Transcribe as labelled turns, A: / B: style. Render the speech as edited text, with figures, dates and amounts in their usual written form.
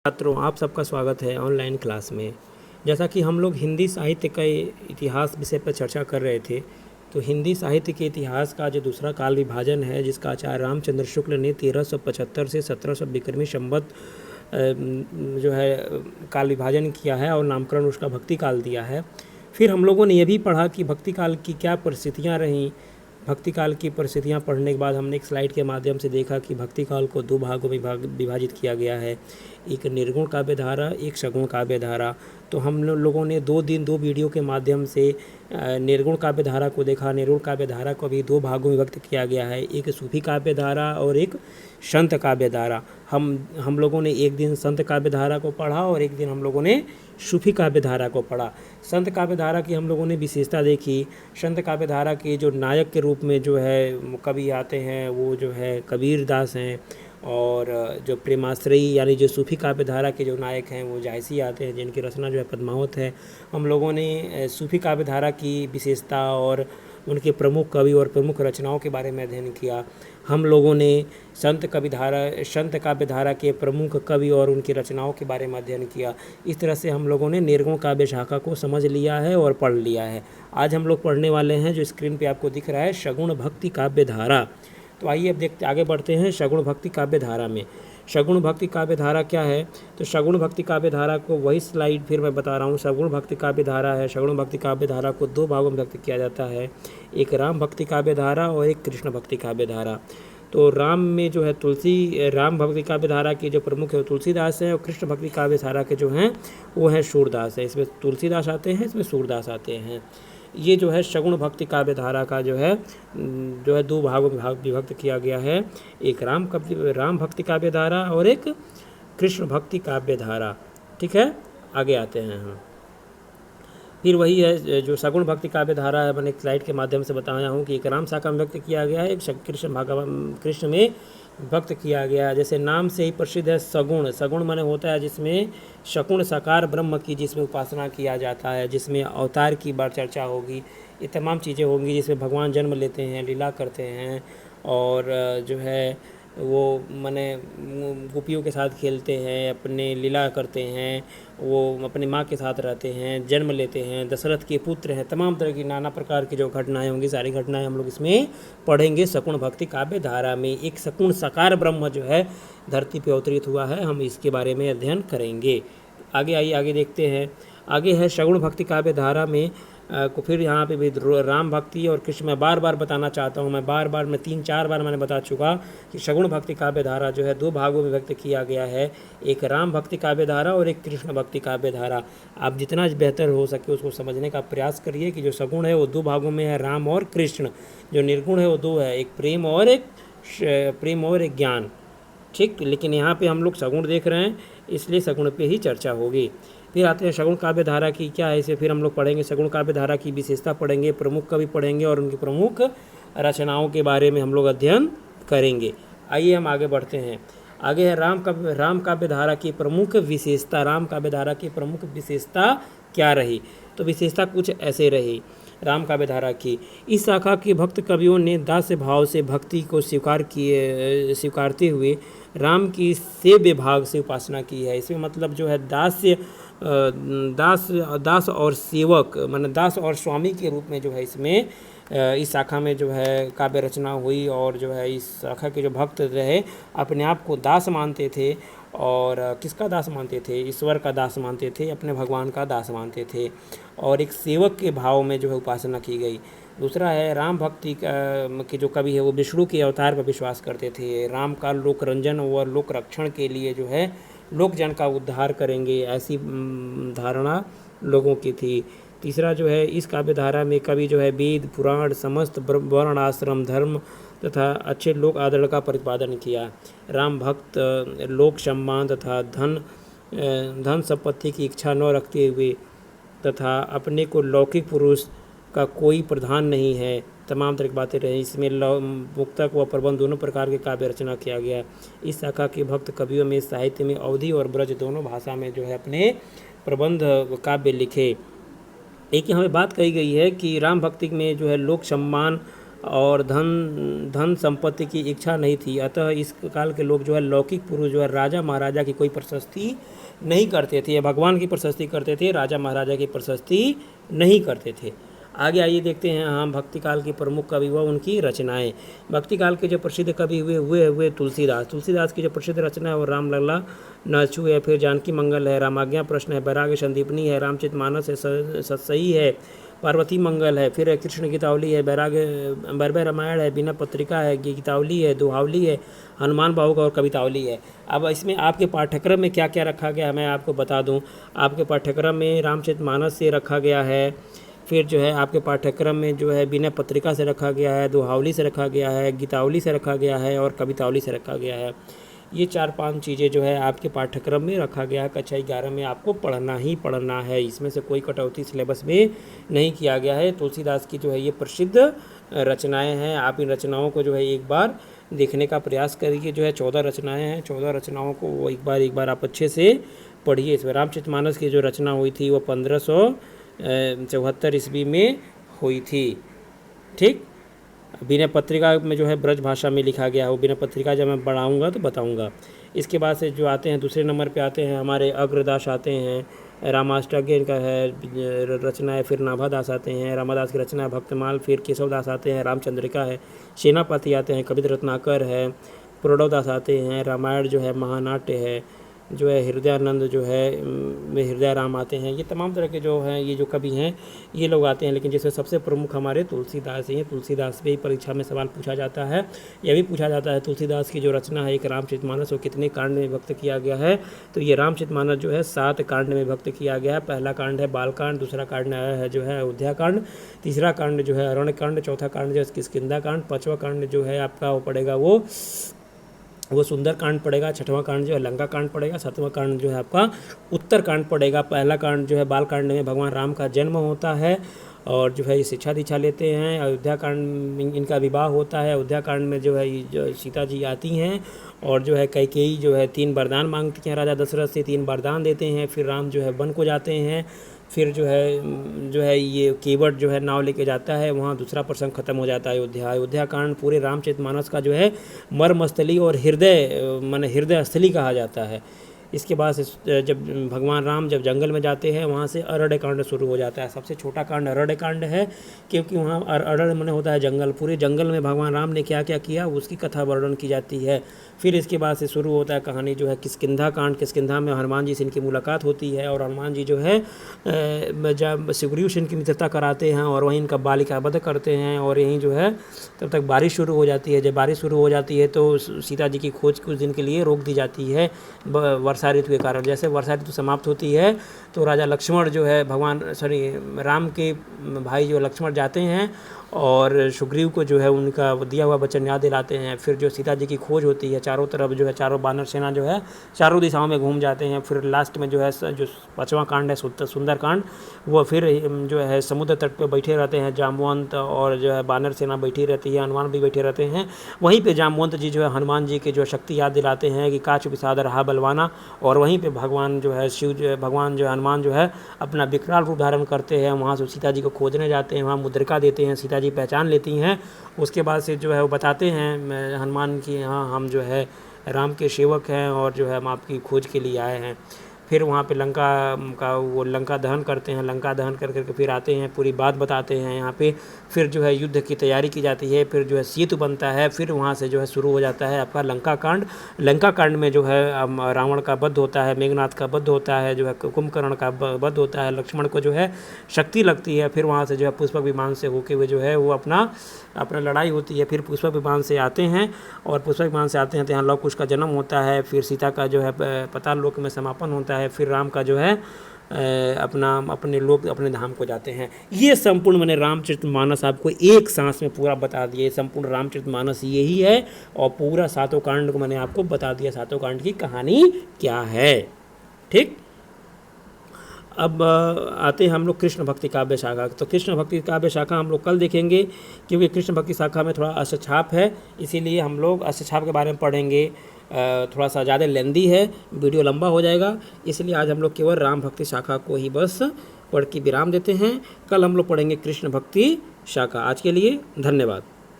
A: छात्रों, आप सबका स्वागत है ऑनलाइन क्लास में। जैसा कि हम लोग हिंदी साहित्य का इतिहास विषय पर चर्चा कर रहे थे, तो हिंदी साहित्य के इतिहास का जो दूसरा काल विभाजन है, जिसका आचार्य रामचंद्र शुक्ल ने 1375 से 1700 विक्रमी संवत जो है काल विभाजन किया है और नामकरण उसका भक्ति काल दिया है। फिर हम लोगों ने यह भी पढ़ा कि भक्ति काल की क्या परिस्थितियाँ रहीं। भक्ति काल की परिस्थितियाँ पढ़ने के बाद हमने एक स्लाइड के माध्यम से देखा कि भक्ति काल को दो भागों में विभाजित किया गया है, एक निर्गुण काव्य धारा, एक सगुण काव्य धारा। तो हम लोगों ने दो वीडियो के माध्यम से निर्गुण काव्य धारा को देखा। निर्गुण काव्य धारा को भी दो भागों में विभक्त किया गया है, एक सूफी काव्य धारा और एक संत काव्य धारा। हम लोगों ने एक दिन संत काव्य धारा को पढ़ा और एक दिन हम लोगों ने सूफी काव्य धारा को पढ़ा। संत काव्य धारा की हम लोगों ने विशेषता देखी। संत काव्य धारा के जो नायक के रूप में जो है कवि आते हैं वो जो है कबीर दास हैं, और जो प्रेमाश्रयी यानी जो सूफी काव्य धारा के जो नायक हैं वो जायसी आते हैं, जिनकी रचना जो है पद्मावत है। हम लोगों ने सूफी काव्य धारा की विशेषता और उनके प्रमुख कवि और प्रमुख रचनाओं के बारे में अध्ययन किया। हम लोगों ने संत काव्य धारा के प्रमुख कवि और उनकी रचनाओं के बारे में अध्ययन किया। इस तरह से हम लोगों ने निर्गुण काव्य शाखा को समझ लिया है और पढ़ लिया है। आज हम लोग पढ़ने वाले हैं, जो स्क्रीन पे आपको दिख रहा है, सगुण भक्ति काव्य धारा। तो आइए अब देखते आगे बढ़ते हैं सगुण भक्ति काव्य धारा में। सगुण भक्ति काव्य धारा क्या है? तो सगुण भक्ति काव्य धारा को वही स्लाइड फिर मैं बता रहा हूँ। सगुण भक्ति काव्य धारा है। सगुण भक्ति काव्य धारा को दो भागों में व्यक्त किया जाता है, एक राम भक्ति काव्य धारा और एक कृष्ण भक्ति काव्य धारा। तो राम में जो है राम भक्ति काव्य धारा के जो प्रमुख है वो तुलसीदास है, और कृष्ण भक्ति काव्य धारा के जो हैं वो हैं सूरदास है। इसमें तुलसीदास आते हैं, इसमें सूरदास आते हैं। ये जो है सगुण भक्ति काव्य धारा का जो है दो भागों में विभक्त किया गया है, एक राम भक्ति काव्य धारा और एक कृष्ण भक्ति काव्य धारा। ठीक है, आगे आते हैं हम। फिर वही है जो सगुण भक्ति काव्य धारा है, मैंने एक स्लाइड के माध्यम से बताया हूँ कि एक राम शाखा में व्यक्त किया गया है, एक कृष्ण में भक्त किया गया। जैसे नाम से ही प्रसिद्ध है सगुण। सगुण माने होता है जिसमें शकुण साकार ब्रह्म की जिसमें उपासना किया जाता है, जिसमें अवतार की बार चर्चा होगी, ये तमाम चीज़ें होंगी, जिसमें भगवान जन्म लेते हैं, लीला करते हैं, और जो है वो माने गोपियों के साथ खेलते हैं, अपने लीला करते हैं, वो अपने माँ के साथ रहते हैं, जन्म लेते हैं, दशरथ के पुत्र हैं। तमाम तरह की नाना प्रकार की जो घटनाएं होंगी, सारी घटनाएं हम लोग इसमें पढ़ेंगे सगुण भक्ति काव्य धारा में। एक सगुण साकार ब्रह्म जो है धरती पे अवतरित हुआ है, हम इसके बारे में अध्ययन करेंगे। आगे आइए, आगे देखते हैं। आगे है सगुण भक्ति काव्य धारा में को फिर यहाँ पे भी राम भक्ति और कृष्ण मैं बार बार बताना चाहता हूँ। मैं 3-4 बार मैंने बता चुका कि सगुण भक्ति काव्य धारा जो है दो भागों में व्यक्त किया गया है, एक राम भक्ति काव्य धारा और एक कृष्ण भक्ति काव्य धारा। आप जितना बेहतर हो सके उसको समझने का प्रयास करिए कि जो सगुण है वो दो भागों में है, राम और कृष्ण। जो निर्गुण है वो दो है, एक प्रेम और एक ज्ञान। ठीक, लेकिन यहाँ पे हम लोग सगुण देख रहे हैं, इसलिए सगुण पे ही चर्चा होगी। फिर आते हैं सगुण काव्य धारा की क्या है, इसे फिर हम लोग पढ़ेंगे। सगुण काव्य धारा की विशेषता पढ़ेंगे, प्रमुख कवि पढ़ेंगे और उनकी प्रमुख रचनाओं के बारे में हम लोग अध्ययन करेंगे। आइए हम आगे बढ़ते हैं। आगे है राम काव्य धारा की प्रमुख विशेषता। राम काव्य धारा की प्रमुख विशेषता क्या रही? तो विशेषता कुछ ऐसे रही राम काव्य धारा की। इस शाखा के भक्त कवियों ने दास्य भाव से भक्ति को स्वीकारते हुए राम की सेव्य भाव से उपासना की है। इसमें मतलब जो है दास और सेवक माने दास और स्वामी के रूप में जो है इसमें इस शाखा में जो है काव्य रचना हुई, और जो है इस शाखा के जो भक्त रहे अपने आप को दास मानते थे। और किसका दास मानते थे? ईश्वर का दास मानते थे, अपने भगवान का दास मानते थे, और एक सेवक के भाव में जो है उपासना की गई। दूसरा है राम भक्ति के जो कवि है वो विष्णु के अवतार पर विश्वास करते थे। राम का लोक रंजन व लोक रक्षण के लिए जो है लोक जन का उद्धार करेंगे, ऐसी धारणा लोगों की थी। तीसरा जो है इस काव्य धारा में कवि जो है वेद पुराण समस्त वर्ण आश्रम धर्म तथा अच्छे लोक आदर का प्रतिपादन किया। राम भक्त लोक सम्मान तथा धन संपत्ति की इच्छा न रखते हुए तथा अपने को लौकिक पुरुष का कोई प्रधान नहीं है, तमाम तरह की बातें रही। इसमें मुक्तक व प्रबंध दोनों प्रकार के काव्य रचना किया गया। इस शाखा के भक्त कवियों में साहित्य में अवधी और ब्रज दोनों भाषा में जो है अपने प्रबंध काव्य लिखे। एक यहाँ पे बात कही गई है कि राम भक्ति में जो है लोक सम्मान और धन संपत्ति की इच्छा नहीं थी। अतः इस काल के लोग जो है लौकिक पुरुष जो है राजा महाराजा की कोई प्रशस्ति नहीं करते थे, भगवान की प्रशस्ति करते थे, राजा महाराजा की प्रशस्ति नहीं करते थे। आगे आइए देखते हैं हम भक्ति काल के प्रमुख कवि व उनकी रचनाएं। भक्ति काल के जो प्रसिद्ध कवि हुए तुलसीदास की जो प्रसिद्ध रचना है वो रामलला नचू है, फिर जानकी मंगल है, रामाज्ञा प्रश्न है, वैराग्य संदीपनी है, रामचरितमानस है, सतसई है, पार्वती मंगल है, फिर कृष्ण गीतावली है, वैराग्य रामायण है, बीना पत्रिका है, गीतावली है, दोहावली है, हनुमान बाहु का और कवितावली है। अब इसमें आपके पाठ्यक्रम में क्या क्या रखा गया है मैं आपको बता दूं। आपके पाठ्यक्रम में रामचरितमानस से रखा गया है, फिर जो है आपके पाठ्यक्रम में जो है बिना पत्रिका से रखा गया है, दोहावली से रखा गया है, गीतावली से रखा गया है और कवितावली से रखा गया है। ये 4-5 चीज़ें जो है आपके पाठ्यक्रम में रखा गया है। कक्षा 11 में आपको पढ़ना ही पढ़ना है, इसमें से कोई कटौती सिलेबस में नहीं किया गया है। तुलसीदास की जो है ये प्रसिद्ध रचनाएं हैं। आप इन रचनाओं को जो है एक बार देखने का प्रयास करिए। जो है 14 रचनाएं हैं, 14 रचनाओं को वो एक बार आप अच्छे से पढ़िए। इसमें रामचरितमानस की जो रचना हुई थी वो 1574 ईस्वी में हुई थी। ठीक, बिना पत्रिका में जो है ब्रज भाषा में लिखा गया है, वो बिना पत्रिका जब मैं बढ़ाऊँगा तो बताऊँगा। इसके बाद से जो आते हैं दूसरे नंबर पे आते हैं हमारे अग्रदास आते हैं, रामाष्टग्य का है रचना है, फिर नाभादास आते हैं, रामादास की रचना है भक्तमाल, फिर केशवदास आते हैं, रामचंद्रिका है, सेनापति आते हैं, कविता रत्नाकर है, प्रणवदास आते हैं, रामायण जो है महानाट्य है, जो है हृदयानंद जो है हृदय राम आते हैं। ये तमाम तरह के जो हैं ये जो कवि हैं ये लोग आते हैं, लेकिन जिसमें सबसे प्रमुख हमारे तुलसीदास ही हैं। तुलसीदास पे ही परीक्षा में सवाल पूछा जाता है। यह भी पूछा जाता है तुलसीदास की जो रचना है एक रामचरितमानस वो कितने कांड में विभक्त किया गया है। तो ये रामचरितमानस जो है 7 कांड में विभक्त किया गया है। पहला कांड है बालकांड, दूसरा कांड है जो है अयोध्या कांड, तीसरा कांड जो है अरण्य कांड, चौथा कांड जो है किष्किंधा कांड, पाँचवा कांड जो है आपका वो पड़ेगा वो सुंदर कांड पड़ेगा, छठवां कांड जो है लंका कांड पड़ेगा, सातवां कांड जो है आपका उत्तर कांड पड़ेगा। पहला कांड जो है बाल कांड में भगवान राम का जन्म होता है और जो है ये शिक्षा दीक्षा लेते हैं। अयोध्या कांड इनका विवाह होता है। अयोध्या कांड में जो है जो सीता जी आती हैं और जो है कैकेयी जो है 3 वरदान मांगती हैं राजा दशरथ से, 3 वरदान देते हैं। फिर राम जो है वन को जाते हैं, फिर जो है ये केवट जो है नाव लेके जाता है, वहाँ दूसरा प्रसंग खत्म हो जाता है अयोध्या कांड पूरे रामचरितमानस का जो है मर्मस्थली और हृदय स्थली कहा जाता है। इसके बाद से जब भगवान राम जब जंगल में जाते हैं वहाँ से अरण्य कांड शुरू हो जाता है। सबसे छोटा कांड अरण्य कांड है, क्योंकि वहाँ अरण्य माने होता है जंगल। पूरे जंगल में भगवान राम ने क्या क्या किया उसकी कथा वर्णन की जाती है। फिर इसके बाद से शुरू होता है कहानी जो है किष्किंधा कांड। किष्किंधा में हनुमान जी से इनकी मुलाकात होती है और हनुमान जी जो है जब सुग्रीव से इनकी मित्रता कराते हैं और वहीं इनका बालिका वध करते हैं और यहीं जो है तब तक बारिश शुरू हो जाती है। जब बारिश शुरू हो जाती है तो सीता जी की खोज कुछ दिन के लिए रोक दी जाती है वर्षा ऋतु के कारण। जैसे वर्षा ऋतु समाप्त होती है तो राजा लक्ष्मण जो है राम के भाई जो लक्ष्मण जाते हैं और सुग्रीव को जो है उनका दिया हुआ वचन याद दिलाते हैं। फिर जो सीता जी की खोज होती है चारों तरफ जो है चारों वानर सेना जो है चारों दिशाओं में घूम जाते हैं। फिर लास्ट में जो है जो 5वां कांड है सुंदर कांड, वो फिर जो है समुद्र तट पर बैठे रहते हैं जामवंत और जो है वानर सेना बैठी रहती है, हनुमान भी बैठे रहते हैं। वहीं पे जामवंत जी जो है हनुमान जी की जो शक्ति याद दिलाते हैं कि काच विषाद रहा बलवाना, और वहीं पे भगवान जो है भगवान जो है हनुमान जो है अपना विकराल रूप धारण करते हैं। वहाँ से सीता जी को खोजने जाते हैं, वहाँ मुद्रिका देते हैं, सीता जी पहचान लेती हैं। उसके बाद से जो है वो बताते हैं हनुमान की हाँ हम जो है राम के सेवक हैं और जो है हम आपकी खोज के लिए आए हैं। फिर वहाँ पे लंका दहन करते हैं, लंका दहन कर करके फिर आते हैं, पूरी बात बताते हैं यहाँ पे। फिर जो है युद्ध की तैयारी की जाती है, फिर जो है सेतु बनता है, फिर वहाँ से जो है शुरू हो जाता है आपका लंका कांड। लंका कांड में जो है रावण का वध होता है, मेघनाथ का वध होता है, जो है कुंभकर्ण का वध होता है, लक्ष्मण को जो है शक्ति लगती है। फिर वहाँ से जो है पुष्पक विमान से होके हुए जो है वो अपना लड़ाई होती है। फिर पुष्पक विमान से आते हैं और पुष्पक विमान से आते हैं तो यहाँ लव कुश का जन्म होता है। फिर सीता का जो है पाताल लोक में समापन होता है। फिर राम का जो है अपने धाम को जाते हैं। ये संपूर्ण मैंने रामचरितमानस आपको एक सांस में पूरा बता दिया। संपूर्ण रामचरितमानस यही है और पूरा 7 कांड को मैंने आपको बता दिया, 7 कांड की कहानी क्या है। ठीक, अब आते हैं हम लोग कृष्ण भक्ति काव्य शाखा। तो कृष्ण भक्ति काव्य शाखा हम लोग कल देखेंगे, क्योंकि कृष्ण भक्ति शाखा में थोड़ा अष्टछाप है, इसीलिए हम लोग अष्टछाप के बारे में पढ़ेंगे। थोड़ा सा ज़्यादा लेंदी है, वीडियो लंबा हो जाएगा, इसलिए आज हम लोग केवल राम भक्ति शाखा को ही बस पढ़ के विराम देते हैं। कल हम लोग पढ़ेंगे कृष्ण भक्ति शाखा। आज के लिए धन्यवाद।